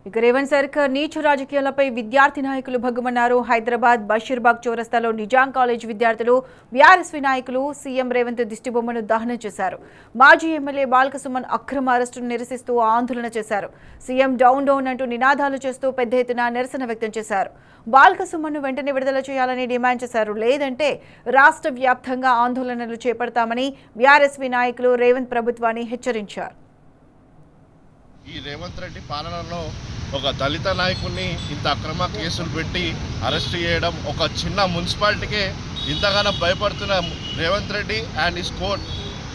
ఇక రేవంత్ సర్కార్ నీచు రాజకీయాలపై విద్యార్థి నాయకులు భగ్గుమన్నారు. హైదరాబాద్ బషీర్బాగ్ చౌరస్తాలో నిజాం కాలేజ్ విద్యార్థులు బీఆర్ఎస్వీ నాయకులు సీఎం రేవంత్ దిష్టిబొమ్మను దహనం చేశారు. మాజీ ఎమ్మెల్యే బాల్కసుమన్ అక్రమ అరెస్టును నిరసిస్తూ ఆందోళన చేశారు. సీఎం డౌన్ డౌన్ అంటూ నినాదాలు చేస్తూ పెద్ద ఎత్తున నిరసన వ్యక్తం చేశారు. బాల్కసుమన్ను వెంటనే విడుదల చేయాలని డిమాండ్ చేశారు. లేదంటే రాష్ట్ర వ్యాప్తంగా ఆందోళనలు చేపడతామని బీఆర్ఎస్వీ నాయకులు రేవంత్ ప్రభుత్వాన్ని హెచ్చరించారు. ఈ రేవంత్ రెడ్డి పాలనలో ఒక దళిత నాయకుడిని ఇంత అక్రమ కేసులు పెట్టి అరెస్ట్ చేయడం, ఒక చిన్న మున్సిపాలిటీకే ఇంతగానో భయపడుతున్న Revanth Reddy and his core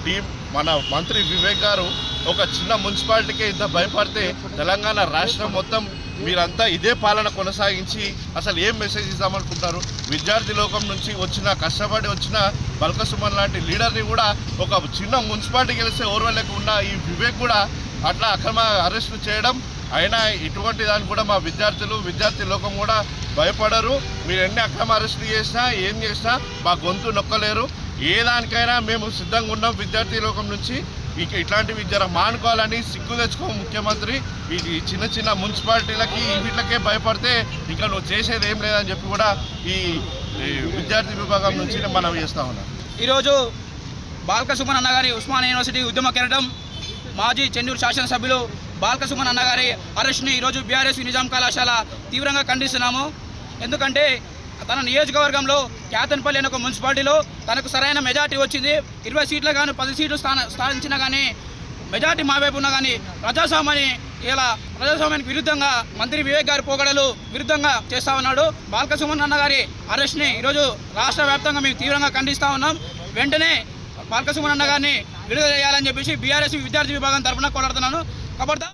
team, మన మంత్రి వివేక్ గారు ఒక చిన్న మున్సిపాలిటీకే ఇంత భయపడితే తెలంగాణ రాష్ట్రం మొత్తం మీరంతా ఇదే పాలన కొనసాగించి అసలు ఏం మెసేజ్ ఇద్దామనుకుంటారు? విద్యార్థి లోకం నుంచి వచ్చిన కష్టపడి వచ్చిన బాల్కసుమన్ లాంటి లీడర్ని కూడా ఒక చిన్న మున్సిపాలిటీ గెలిస్తే ఓర్వలేకుండా ఈ వివేక్ కూడా అట్లా అక్రమ అరెస్టు చేయడం, అయినా ఇటువంటి దాన్ని కూడా మా విద్యార్థి లోకం కూడా భయపడరు. మీరు ఎన్ని అక్రమ అరెస్టులు చేసినా ఏం చేసినా మా గొంతు నొక్కలేరు. ఏ దానికైనా మేము సిద్ధంగా ఉన్నాం. విద్యార్థి లోకం నుంచి ఇట్లాంటివి జర మానుకోవాలని సిగ్గు తెచ్చుకో ముఖ్యమంత్రి. ఈ చిన్న చిన్న మున్సిపాలిటీలకి వీటికే భయపడితే ఇంకా నువ్వు చేసేది ఏం లేదని చెప్పి కూడా ఈ విద్యార్థి విభాగం నుంచి మనం చేస్తా ఉన్నాం. ఈరోజు బాల్కసుమన్ అన్నగారి ఉస్మానియా యూనివర్సిటీ ఉద్యమ కెరటం మాజీ చెన్నూరు శాసనసభ్యులు బాల్కసుమన్ అన్నగారి అరెస్ట్ని ఈరోజు బీఆర్ఎస్ నిజాం కళాశాల తీవ్రంగా ఖండిస్తున్నాము. ఎందుకంటే తన నియోజకవర్గంలో క్యాతన్పల్లి అనే ఒక మున్సిపాలిటీలో తనకు సరైన మెజార్టీ వచ్చింది. 20 సీట్లు కానీ 10 సీట్లు స్థానించినా కానీ మెజార్టీ మా వైపు ఉన్నా కానీ ప్రజాస్వామ్యానికి విరుద్ధంగా మంత్రి వివేక్ గారి పోగడలు విరుద్ధంగా చేస్తూ ఉన్నాడు. బాల్కసుమన్ అన్నగారి అరెస్ట్ని ఈరోజు రాష్ట్ర వ్యాప్తంగా మేము తీవ్రంగా ఖండిస్తూ ఉన్నాం. వెంటనే బాల్కసుమన్ అన్నగారిని విడుదల చేయాలని చెప్పేసి బీఆర్ఎస్ విద్యార్థి విభాగం తరఫున కోరుతున్నాను. కాబట్టి